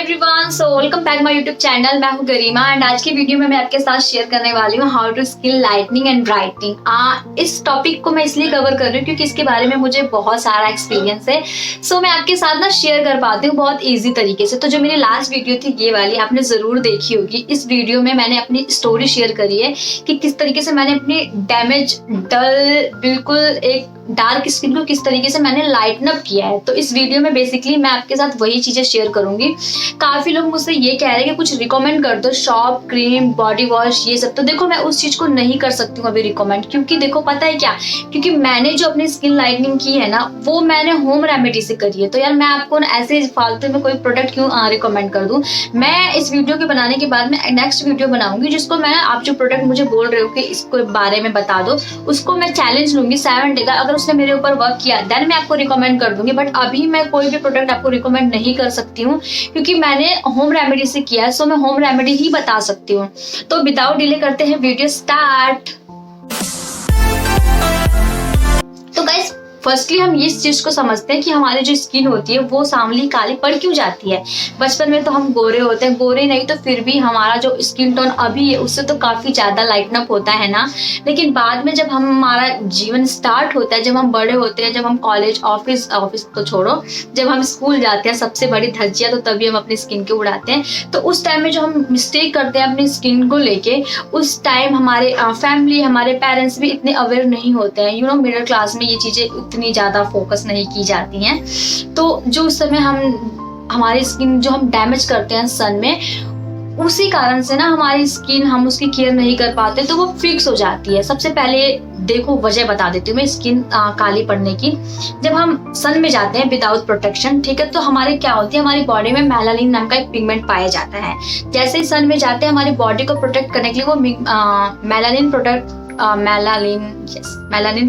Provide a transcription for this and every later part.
Everyone, so welcome back my YouTube channel. मैं हूँ गरिमा and आज की वीडियो में मैं आपके साथ शेयर करने वाली हूँ how to skin lightening and brightening. इस टॉपिक को मैं इसलिए कवर कर रही हूँ क्योंकि इसके बारे में मुझे बहुत सारा एक्सपीरियंस है। सो मैं आपके साथ ना शेयर कर पाती हूँ बहुत ईजी तरीके से। तो जो मेरी लास्ट वीडियो थी ये वाली आपने जरूर देखी होगी। इस वीडियो में मैंने अपनी स्टोरी शेयर करी है कि किस तरीके से मैंने अपनी डैमेज, डल, बिल्कुल एक डार्क स्किन को किस तरीके से मैंने लाइटन अप किया है। तो इस वीडियो में बेसिकली मैं आपके साथ वही चीजें शेयर करूंगी। काफी लोग मुझसे ये कह रहे हैं कि कुछ रिकमेंड कर दो, शॉप, क्रीम, बॉडी वॉश, ये सब। तो देखो मैं उस चीज को नहीं कर सकती हूँ अभी रिकमेंड, क्योंकि देखो पता है क्या, क्योंकि मैंने जो अपनी स्किन लाइटनिंग की है ना वो मैंने होम रेमेडी से करी है। तो यार मैं आपको ऐसे फालतू में कोई प्रोडक्ट क्यों रिकमेंड कर दूं। मैं इस वीडियो के बनाने के बाद में नेक्स्ट वीडियो बनाऊंगी जिसको मैं, आप जो प्रोडक्ट मुझे बोल रहे हो कि इसको बारे में बता दो, उसको मैं चैलेंज लूंगी 7 डे का। अगर उसने मेरे ऊपर वर्क किया देन मैं आपको रिकमेंड कर दूंगी। बट अभी मैं कोई भी प्रोडक्ट आपको रिकमेंड नहीं कर सकती हूँ क्योंकि मैंने होम रेमेडी से किया है। सो मैं होम रेमेडी ही बता सकती हूँ। तो विदाउट डिले करते हैं वीडियो स्टार्ट। तो गाइस फर्स्टली हम इस चीज को समझते हैं कि हमारी जो स्किन होती है वो सांवली काली पड़ क्यों जाती है। बचपन में तो हम गोरे होते हैं, गोरे नहीं तो फिर भी हमारा जो स्किन टोन अभी है उससे तो काफी ज्यादा लाइटन अप होता है ना। लेकिन बाद में जब हमारा जीवन स्टार्ट होता है, जब हम बड़े होते हैं, जब हम कॉलेज, ऑफिस तो छोड़ो, जब हम स्कूल जाते हैं, सबसे बड़ी धज्जियां तो तभी हम अपनी स्किन के उड़ाते हैं। तो उस टाइम में जो हम मिस्टेक करते हैं अपनी स्किन को लेके, उस टाइम हमारे फैमिली, हमारे पेरेंट्स भी इतने अवेयर नहीं होते हैं। यू नो मिडिल क्लास में ये चीजें इतनी ज्यादा फोकस नहीं की जाती हैं। तो जो उस समय हमारी स्किन जो हम डैमेज करते हैं सन में, उसी कारण से ना हमारी स्किन, हम उसकी केयर नहीं कर पाते तो वो फिक्स हो जाती है। सबसे पहले देखो वजह बता देती हूँ मैं स्किन काली पड़ने की। जब हम सन में जाते हैं विदाउट प्रोटेक्शन, ठीक है, तो हमारे क्या होती है, हमारी बॉडी में मेलानिन नाम का एक पिगमेंट पाया जाता है। जैसे ही सन में जाते हैं हमारी बॉडी को प्रोटेक्ट करने के लिए वो मेलानिन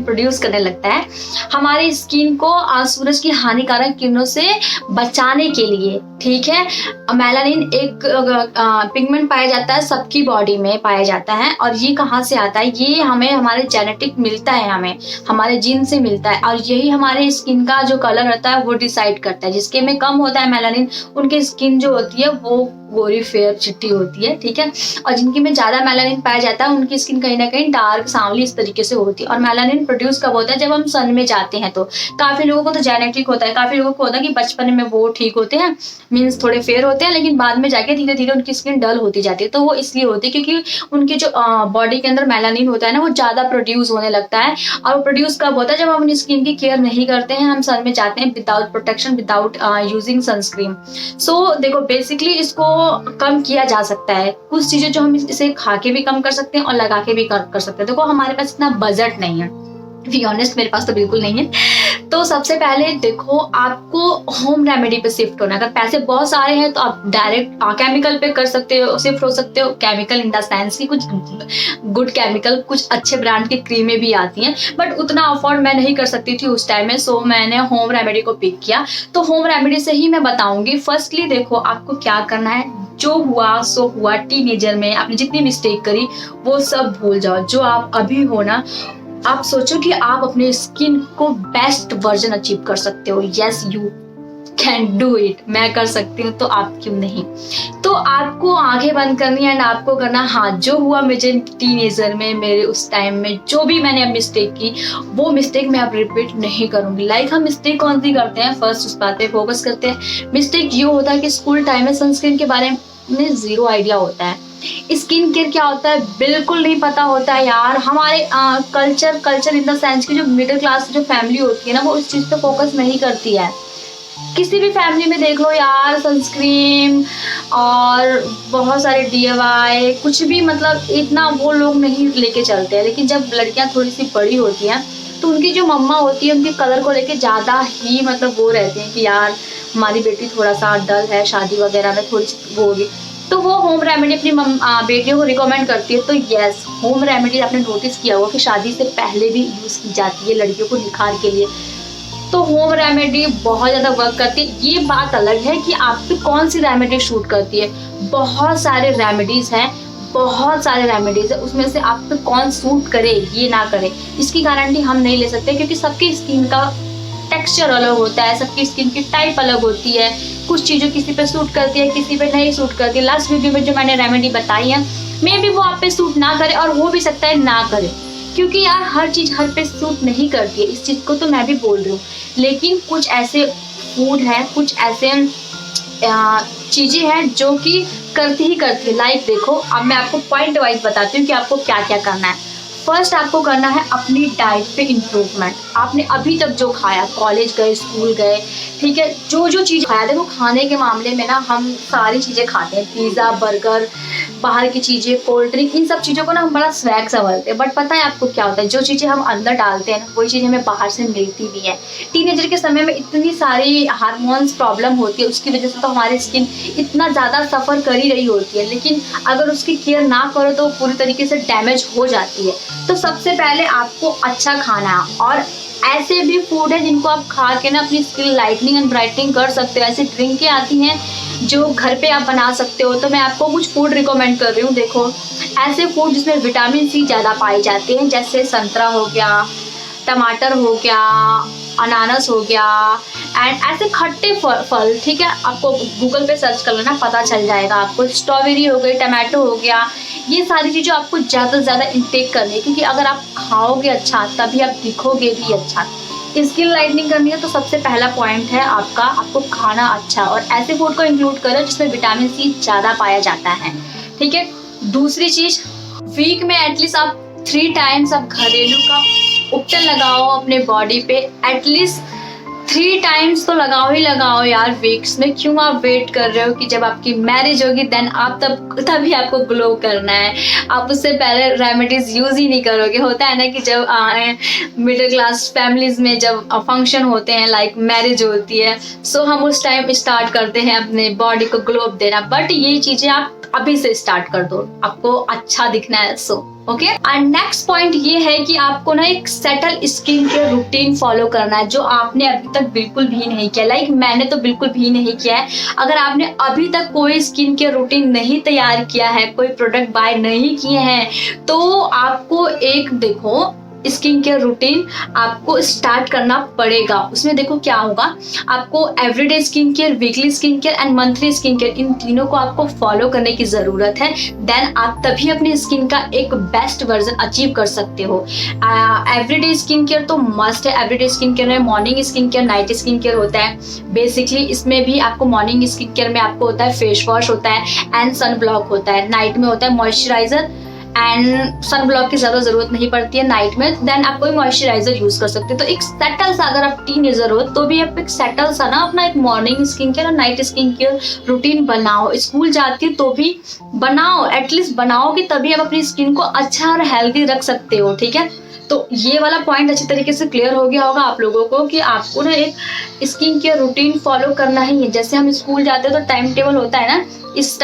प्रोड्यूस करने लगता है हमारी स्किन को सूरज की हानिकारक किरणों से बचाने के लिए। ठीक है, मेलानिन एक पिगमेंट पाया जाता है, सबकी बॉडी में पाया जाता है। और ये कहाँ से आता है, ये हमें हमारे जेनेटिक मिलता है, हमें हमारे जीन से मिलता है। और यही हमारे स्किन का जो कलर होता है वो डिसाइड करता है। जिसके में कम होता है मेलानिन, उनकी स्किन जो होती है वो गोरी, फेयर, चिट्टी होती है। ठीक है, और जिनकी में ज्यादा मेलानिन पाया जाता है उनकी स्किन कहीं ना कहीं डार्क, सांवली इस तरीके से होती है। और मेलानिन प्रोड्यूस कब होता है, जब हम सन में जाते हैं। तो काफी लोगों को तो जेनेटिक होता है, काफी लोगों को होता है कि बचपन में वो ठीक होते हैं, मीन्स थोड़े फेयर होते हैं, लेकिन बाद में जाके धीरे धीरे उनकी स्किन डल होती जाती है। तो वो इसलिए होती है क्योंकि उनके जो बॉडी के अंदर मेलानिन होता है ना वो ज्यादा प्रोड्यूस होने लगता है। और प्रोड्यूस कब होता है, जब हम अपनी स्किन की केयर नहीं करते हैं, हम सन में जाते हैं without protection, without using sunscreen. So देखो बेसिकली इसको कम किया जा सकता है। कुछ चीजें जो हम इसे खा के भी कम कर सकते हैं और लगा के भी कर सकते हैं। देखो हमारे पास इतना बजट नहीं है, बी ऑनेस्ट मेरे पास तो बिल्कुल नहीं है। तो सबसे पहले देखो आपको होम रेमेडी पे शिफ्ट होना है। अगर पैसे बहुत सारे हैं तो आप डायरेक्ट केमिकल पे कर सकते हो, शिफ्ट हो सकते हो। केमिकल इन द सेंस की कुछ गुड केमिकल, कुछ अच्छे ब्रांड की क्रीमें भी आती हैं, बट उतना अफोर्ड मैं नहीं कर सकती थी उस टाइम में। सो मैंने होम रेमेडी को पिक किया। तो होम रेमेडी से ही मैं बताऊंगी। फर्स्टली देखो आपको क्या करना है, जो हुआ सो हुआ। टीनेजर में आपने जितनी मिस्टेक करी वो सब भूल जाओ। जो आप अभी हो ना, आप सोचो कि आप अपने स्किन को बेस्ट वर्जन अचीव कर सकते हो। Yes you can do it. मैं कर सकती हूँ तो आप क्यों नहीं। तो आपको आंखें बंद करनी है एंड आपको करना, हाँ जो हुआ मुझे टीनेजर में, मेरे उस टाइम में जो भी मैंने अब मिस्टेक की वो मिस्टेक मैं अब रिपीट नहीं करूंगी। लाइक हम मिस्टेक कौन सी करते हैं, फर्स्ट उस बात पे फोकस करते हैं। मिस्टेक ये होता है कि स्कूल टाइम में सनस्क्रीन के बारे में जीरो आइडिया होता है। स्किन केयर क्या होता है बिल्कुल नहीं पता होता है यार। हमारे कल्चर इन द सेंस की जो मिडिल क्लास जो फैमिली होती है ना वो उस चीज पे फोकस नहीं करती है। किसी भी फैमिली में देख लो यार, सनस्क्रीन और बहुत सारे DIY कुछ भी, मतलब इतना वो लोग नहीं लेके चलते हैं। लेकिन जब लड़कियां थोड़ी सी बड़ी होती हैं तो उनकी जो मम्मा होती है उनके कलर को लेके ज्यादा ही मतलब वो रहते हैं कि यार हमारी बेटी थोड़ा सा डल है, शादी वगैरह में थोड़ी सी वो होगी। तो वो होम रेमेडी अपनी बेटियों को रिकमेंड करती है। तो यस, होम रेमेडी आपने नोटिस किया होगा कि शादी से पहले भी यूज की जाती है लड़कियों को निखार के लिए। तो होम रेमेडी बहुत ज्यादा वर्क करती है। ये बात अलग है कि आप पे कौन सी रेमेडी शूट करती है। बहुत सारे रेमेडीज हैं, उसमें से आप पे कौन सूट करे ये ना करे इसकी गारंटी हम नहीं ले सकते, क्योंकि सबकी स्किन का टेक्सचर अलग होता है, सबकी स्किन की टाइप अलग होती है, कुछ चीज़ें किसी पे सूट करती है, किसी पे नहीं सूट करती है। लास्ट वीडियो में जो मैंने रेमेडी बताई है मे बी वो आप पे सूट ना करे और हो भी सकता है ना करे, क्योंकि यार हर चीज़ हर पे सूट नहीं करती है, इस चीज़ को तो मैं भी बोल रही हूँ। लेकिन कुछ ऐसे फूड हैं, कुछ ऐसे चीज़ें हैं जो कि करती ही करती है। लाइक देखो, अब मैं आपको पॉइंट वाइज बताती हूँ कि आपको क्या क्या करना है। फर्स्ट आपको करना है अपनी डाइट पे इम्प्रूवमेंट। आपने अभी तक जो खाया, कॉलेज गए, स्कूल गए, ठीक है, जो जो चीज़ खाया, देखो खाने के मामले में ना हम सारी चीज़ें खाते हैं, पिज़्ज़ा, बर्गर, बाहर की चीज़ें, कोल्ड ड्रिंक, इन सब चीज़ों को ना हम बड़ा स्वैग समझते हैं। बट पता है आपको क्या होता है, जो चीज़ें हम अंदर डालते हैं ना वही चीज़ हमें बाहर से मिलती भी है। टीनेजर के समय में इतनी सारी हार्मोन्स प्रॉब्लम होती है, उसकी वजह से तो हमारी स्किन इतना ज़्यादा सफ़र कर ही रही होती है, लेकिन अगर उसकी केयर ना करो तो पूरी तरीके से डैमेज हो जाती है। तो सबसे पहले आपको अच्छा खाना है, और ऐसे भी फूड है जिनको आप खा के ना अपनी स्किन लाइटनिंग एंड ब्राइटनिंग कर सकते हो। ऐसी ड्रिंकें आती हैं जो घर पे आप बना सकते हो। तो मैं आपको कुछ फूड रिकमेंड कर रही हूँ। देखो, ऐसे फूड जिसमें विटामिन सी ज़्यादा पाए जाते हैं, जैसे संतरा हो गया, टमाटर हो गया, अनानास हो गया, एंड ऐसे खट्टे फल, ठीक है, आपको गूगल पे सर्च कर लेना, पता चल जाएगा आपको। स्ट्रॉबेरी हो गई, टमाटो हो गया, ये सारी चीज़ें आपको ज़्यादा से ज़्यादा इंटेक करनी है, क्योंकि अगर आप खाओगे अच्छा तभी आप दिखोगे भी अच्छा। स्किन लाइटनिंग करनी है तो सबसे पहला पॉइंट है आपको खाना अच्छा, और ऐसे फूड को इंक्लूड करो जिसमें विटामिन सी ज़्यादा पाया जाता है, ठीक है। दूसरी चीज़, वीक में एटलीस्ट आप 3 टाइम्स आप घरेलू का उपटन लगाओ अपने बॉडी पे। एटलीस्ट 3 टाइम्स तो लगाओ ही लगाओ यार वीक्स में। क्यों आप वेट कर रहे हो कि जब आपकी मैरिज होगी देन आप तभी आपको ग्लो करना है, आप उससे पहले रेमेडीज यूज ही नहीं करोगे। होता है ना कि जब मिडिल क्लास फैमिलीज में जब फंक्शन होते हैं, लाइक मैरिज होती है, सो हम उस टाइम स्टार्ट करते हैं अपने बॉडी को ग्लो अप देना। बट ये चीजें आप अभी से स्टार्ट कर दो, आपको अच्छा दिखना है। So okay, and next point ये है कि आपको ना एक settle skin care routine follow करना है, जो आपने अभी तक बिल्कुल भी नहीं किया। लाइक मैंने तो बिल्कुल भी नहीं किया है। अगर आपने अभी तक कोई स्किन केयर रूटीन नहीं तैयार किया है, कोई प्रोडक्ट बाय नहीं किए हैं, तो आपको एक देखो स्किन केयर रूटीन आपको स्टार्ट करना पड़ेगा। उसमें देखो क्या होगा, आपको everyday skin care, weekly skin care and monthly skin care, इन तीनों को आपको फॉलो करने की जरूरत है। देन आप तभी अपनी स्किन का एक बेस्ट वर्जन अचीव कर सकते हो। एवरीडे स्किन केयर तो मस्ट है। एवरीडे स्किन केयर में morning skin care, night skin care होता है। बेसिकली इसमें भी आपको मॉर्निंग स्किन केयर में आपको होता है फेस वॉश होता है एंड सन ब्लॉक होता है। नाइट में होता है मॉइस्चराइजर एंड सन ब्लॉक की ज्यादा जरूरत नहीं पड़ती है नाइट में। देन आप कोई मॉइस्चराइजर यूज कर सकते हो। तो एक सेटल सा, अगर आप टीनेजर हो तो भी आप एक सेटल सा ना अपना एक मॉर्निंग स्किन केयर और नाइट स्किन केयर रूटीन बनाओ। स्कूल जाती है तो भी बनाओ, एटलीस्ट बनाओगे तभी आप अपनी स्किन को अच्छा और हेल्दी रख सकते हो, ठीक है। तो ये वाला पॉइंट अच्छी तरीके से क्लियर हो गया होगा आप लोगों को कि आपको ना एक स्किन केयर रूटीन फॉलो करना ही है। जैसे हम स्कूल जाते हैं तो टाइम टेबल होता है ना, इस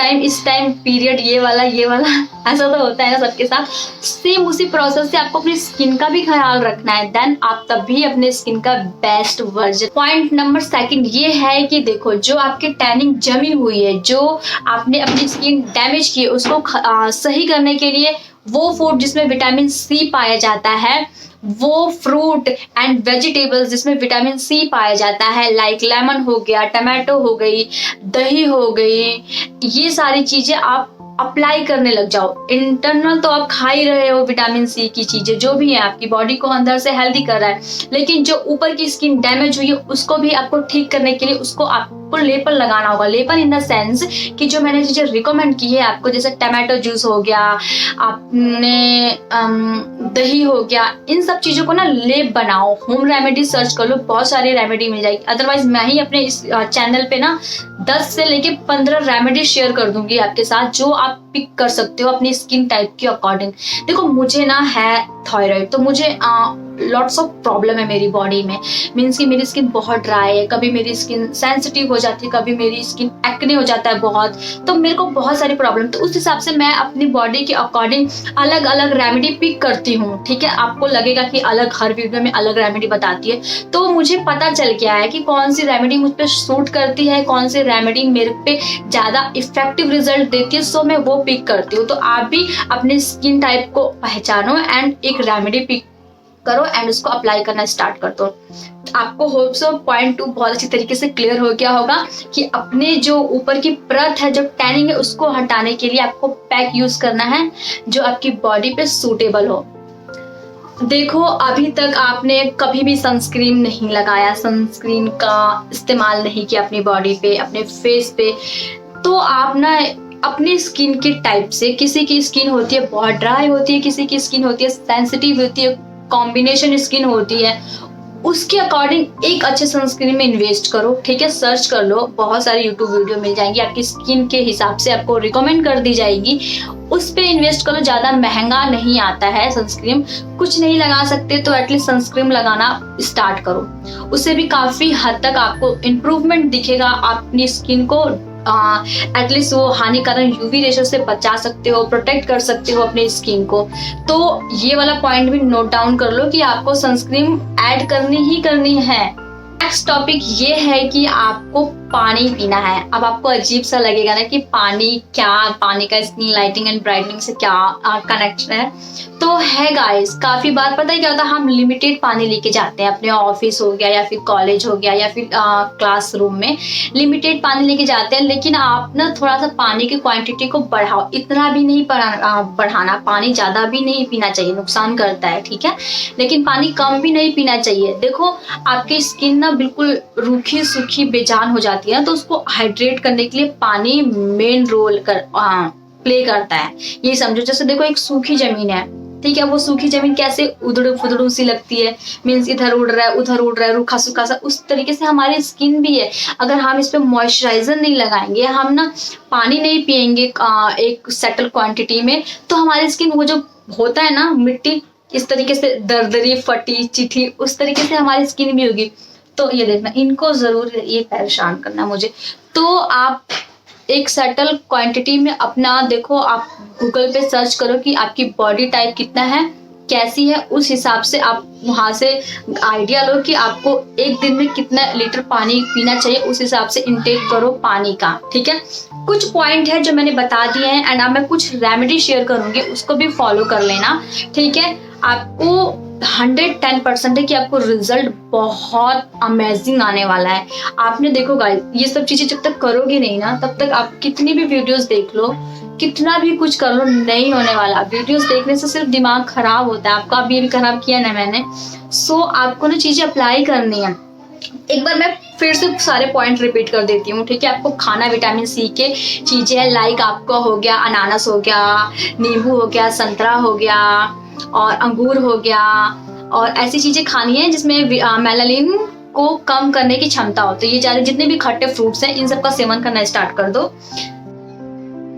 टाइम पीरियड ये वाला ऐसा तो होता है ना सबके साथ। सेम उसी प्रोसेस से आपको अपनी स्किन का भी ख्याल रखना है। देन आप तभी अपने स्किन का बेस्ट वर्जन। पॉइंट नंबर 2 ये है कि देखो, जो आपकी टैनिंग जमी हुई है, जो आपने अपनी स्किन डैमेज की है, उसको सही करने के लिए वो फूड जिसमें विटामिन सी पाया जाता है, वो फ्रूट एंड वेजिटेबल्स जिसमें विटामिन सी पाया जाता है, लाइक लेमन हो गया, टमाटो हो गई, दही हो गई, ये सारी चीजें आप अप्लाई करने लग जाओ। इंटरनल तो आप खा ही रहे हो विटामिन सी की चीजें, जो भी है आपकी बॉडी को अंदर से हेल्दी कर रहा है, लेकिन जो ऊपर की स्किन डैमेज हुई है उसको भी आपको ठीक करने के लिए उसको आपको लेपन लगाना होगा। लेपन इन द सेंस कि जो मैंने चीजें रिकमेंड की है आपको, जैसे टमाटो जूस हो गया, आपने दही हो गया, इन सब चीजों को ना लेप बनाओ। होम रेमेडी सर्च कर लो, बहुत सारी रेमेडी मिल जाएगी। अदरवाइज मैं ही अपने इस चैनल पे ना 10 से लेके 15 रेमेडी शेयर कर दूंगी आपके साथ, जो आप पिक कर सकते हो अपनी स्किन टाइप के अकॉर्डिंग। देखो, मुझे ना है थायराइड, तो मुझे लॉट्स ऑफ प्रॉब्लम है मेरी बॉडी में। मीन्स कि मेरी स्किन बहुत ड्राई है, कभी मेरी स्किन सेंसिटिव हो जाती है, कभी मेरी स्किन एक्ने हो जाता है बहुत, तो मेरे को बहुत सारी प्रॉब्लम। तो उस हिसाब से मैं अपनी बॉडी के अकॉर्डिंग अलग अलग रेमेडी पिक करती हूँ, ठीक है। आपको लगेगा कि अलग, हर वीडियो में अलग रेमेडी बताती है, तो मुझे पता चल गया है कि कौन सी रेमेडी मुझ पर सूट करती है, कौन सी रेमेडी मेरे पे ज्यादा इफेक्टिव रिजल्ट देती है, सो मैं वो पिक करती हूँ। तो आप भी अपने स्किन टाइप को पहचानो एंड एक रेमेडी पिक करो एंड उसको अप्लाई करना स्टार्ट कर दो। आपको होप सो पॉइंट 2 बहुत अच्छी तरीके से क्लियर हो गया होगा कि अपने जो ऊपर की परत है, जो टैनिंग है, उसको हटाने के लिए आपको पैक यूज करना है जो आपकी बॉडी पे सूटेबल हो। देखो, अभी तक आपने कभी भी सनस्क्रीन नहीं लगाया, सनस्क्रीन का इस्तेमाल नहीं किया अपनी बॉडी पे, अपने फेस पे, तो आप ना अपनी स्किन के टाइप से, किसी की स्किन होती है बहुत ड्राई होती है, किसी की स्किन होती है सेंसिटिव होती है, कॉम्बिनेशन स्किन होती है, उसके अकॉर्डिंग एक अच्छे सनस्क्रीन में इन्वेस्ट करो। ठीक है, सर्च कर लो, बहुत सारी यूट्यूब वीडियो मिल जाएंगी, आपकी स्किन के हिसाब से आपको रिकमेंड कर दी जाएगी, उस पे इन्वेस्ट करो। ज्यादा महंगा नहीं आता है सनस्क्रीन, कुछ नहीं लगा सकते तो एटलीस्ट सनस्क्रीन लगाना स्टार्ट करो, उससे भी काफी हद तक आपको इम्प्रूवमेंट दिखेगा। अपनी स्किन को एटलीस्ट वो हानिकारक यूवी रेशो से बचा सकते हो, प्रोटेक्ट कर सकते हो अपनी स्किन को। तो ये वाला पॉइंट भी नोट डाउन कर लो कि आपको सनस्क्रीन ऐड करनी ही करनी है। नेक्स्ट टॉपिक ये है कि आपको पानी पीना है। अब आपको अजीब सा लगेगा ना कि पानी का स्किन लाइटिंग एंड ब्राइटनिंग से क्या कनेक्शन है, तो है गाइस। काफी बार पता है क्या होता है, हम लिमिटेड पानी लेके जाते हैं, अपने ऑफिस हो गया या फिर कॉलेज हो गया या फिर क्लासरूम में लिमिटेड पानी लेके जाते हैं, लेकिन आप ना थोड़ा सा पानी की क्वांटिटी को बढ़ाओ। इतना भी नहीं बढ़ाना, पानी ज्यादा भी नहीं पीना चाहिए, नुकसान करता है, ठीक है, लेकिन पानी कम भी नहीं पीना चाहिए। देखो, आपकी स्किन ना बिल्कुल रूखी सूखी बेजान हो जाती है ना, तो उसको हाइड्रेट करने के लिए पानी मेन रोल प्ले करता है। ये समझो, जैसे देखो एक सूखी जमीन है, ठीक है, वो सूखी जमीन कैसे उधड़ू फुदड़ू सी लगती है, मीन्स इधर उड़ रहा है उधर उड़ रहा है, रूखा सूखा सा, उस तरीके से हमारी स्किन भी है। अगर हम इस पे मॉइस्चराइजर नहीं लगाएंगे, हम ना पानी नहीं पियेंगे एक सेटल क्वांटिटी में, तो हमारी स्किन वो जो होता है ना मिट्टी, इस तरीके से दरदरी फटी चिठी, उस तरीके से हमारी स्किन भी होगी। तो ये देखना, इनको जरूर ये परेशान करना मुझे। तो आप एक सेटल क्वांटिटी में अपना देखो, आप गूगल पे सर्च करो कि आपकी बॉडी टाइप कितना है, कैसी है, उस हिसाब से आप वहां से आइडिया लो कि आपको एक दिन में कितना लीटर पानी पीना चाहिए, उस हिसाब से इंटेक करो पानी का। ठीक है, कुछ पॉइंट है जो मैंने बता दिए हैं एंड अब मैं कुछ रेमेडी शेयर करूंगी, उसको भी फॉलो कर लेना। ठीक है, आपको 110% है कि आपको रिजल्ट बहुत अमेजिंग आने वाला है। आपने देखो गाइस, ये सब चीजें जब तक करोगे नहीं ना, तब तक आप कितनी भी वीडियोस देख लो, कितना भी कुछ कर लो, नहीं होने वाला। वीडियोस देखने से सिर्फ दिमाग खराब होता है, आपका भी खराब किया ना मैंने। सो आपको ना चीजें अप्लाई करनी है। एक बार मैं फिर से सारे पॉइंट रिपीट कर देती हूँ, ठीक है। आपको खाना विटामिन सी के चीजें है, लाइक आपका हो गया अनानास हो गया, नींबू हो गया, संतरा हो गया और अंगूर हो गया, और ऐसी चीजें खानी है जिसमें मेलानिन को कम करने की क्षमता हो। तो ये सारे जितने भी खट्टे फ्रूट्स हैं, इन सब का सेवन करना स्टार्ट कर दो।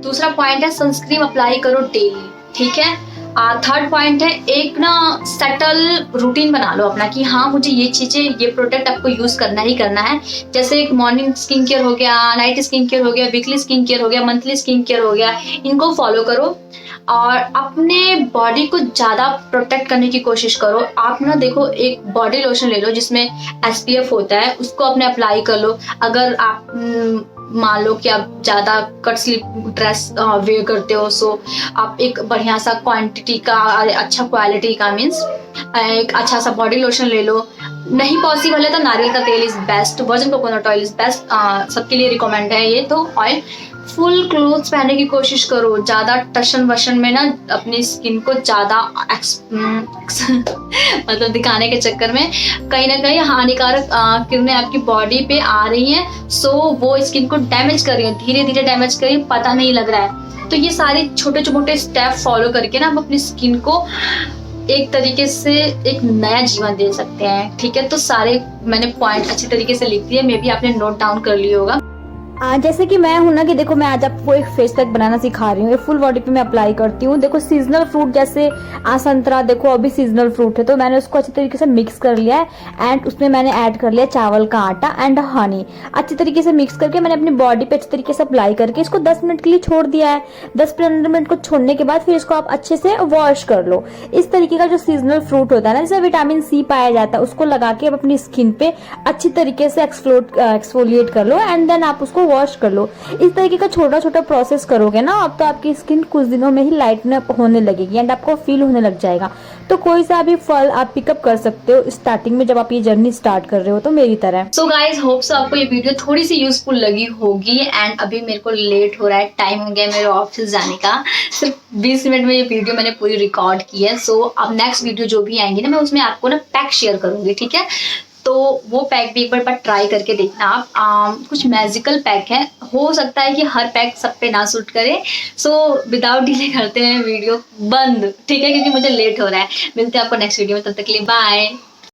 दूसरा पॉइंट है सनस्क्रीन अप्लाई करो डेली, ठीक है। थर्ड पॉइंट है एक ना सेटल रूटीन बना लो अपना कि हाँ मुझे ये चीजें, ये प्रोडक्ट आपको यूज करना ही करना है। जैसे एक मॉर्निंग स्किन केयर हो गया, नाइट स्किन केयर हो गया, वीकली स्किन केयर हो गया, मंथली स्किन केयर हो गया, इनको फॉलो करो और अपने बॉडी को ज्यादा प्रोटेक्ट करने की कोशिश करो। आप ना देखो, एक बॉडी लोशन ले लो जिसमें SPF होता है, उसको अपने अप्लाई कर लो। अगर आप मान लो कि आप ज्यादा कट स्लीव ड्रेस वेयर करते हो, सो आप एक बढ़िया सा क्वांटिटी का, अच्छा क्वालिटी का, मीन्स एक अच्छा सा बॉडी लोशन ले लो। नहीं पॉसिबल है तो नारियल का तेल is best, virgin coconut oil is best, सबके लिए रिकमेंड है ये तो ऑयल। फुल क्लोथ्स पहनने की कोशिश करो, ज्यादा टशन वशन में ना अपनी स्किन को ज्यादा मतलब दिखाने के चक्कर में कहीं ना कहीं हानिकारक किरणें आपकी बॉडी पे आ रही हैं, सो वो स्किन को डैमेज कर रही है, धीरे धीरे डैमेज कर रही है, पता नहीं लग रहा है। तो ये सारे छोटे छोटे स्टेप फॉलो करके ना आप अपनी स्किन को एक तरीके से एक नया जीवन दे सकते हैं, ठीक है। तो सारे मैंने पॉइंट अच्छी तरीके से लिख दिए, मे बी आपने नोट डाउन कर लिया होगा। जैसे कि मैं हूं ना कि देखो, मैं आज आपको एक फेस पैक बनाना सिखा रही हूँ, ये फुल बॉडी पे मैं अप्लाई करती हूँ। देखो सीजनल फ्रूट जैसे संतरा, देखो अभी सीजनल फ्रूट है, तो मैंने उसको अच्छी तरीके से मिक्स कर लिया है एंड उसमें मैंने ऐड कर लिया चावल का आटा एंड हनी। अच्छी तरीके से मिक्स करके मैंने अपनी बॉडी पे अच्छी तरीके से अप्लाई करके इसको 10 मिनट के लिए छोड़ दिया है। 10-15 मिनट को छोड़ने के बाद फिर इसको आप अच्छे से वॉश कर लो। इस तरीके का जो सीजनल फ्रूट होता है ना, जिसमें विटामिन सी पाया जाता है, उसको लगा के आप अपनी स्किन पे अच्छी तरीके से एक्सफोलिएट कर लो एंड देन आप उसको वॉश कर लो। इस तरीके का छोटा छोटा प्रोसेस करोगे ना अब, तो आपकी स्किन कुछ दिनों में ही लाइटन अप होने लगेगी एंड आपको फील होने लग जाएगा। तो कोई सा भी फल आप पिकअप कर सकते हो स्टार्टिंग में, जब आप ये जर्नी स्टार्ट कर रहे हो तो मेरी तरह। सो गाइज होप सो आपको ये वीडियो थोड़ी सी यूजफुल लगी होगी। एंड अभी मेरे को लेट हो रहा है, टाइम हो गया मेरे ऑफिस जाने का। सिर्फ 20 मिनट में ये वीडियो मैंने पूरी रिकॉर्ड की है। सो अब नेक्स्ट वीडियो जो भी आएंगी ना, मैं उसमें आपको ना पैक शेयर करूंगी, ठीक है। तो वो पैक भी एक बार ट्राई करके देखना आप। कुछ मैजिकल पैक है, हो सकता है कि हर पैक सब पे ना सूट करे। सो विदाउट डिले करते हैं वीडियो बंद, ठीक है, क्योंकि मुझे लेट हो रहा है। मिलते हैं आपको नेक्स्ट वीडियो में, तब तक के लिए बाय।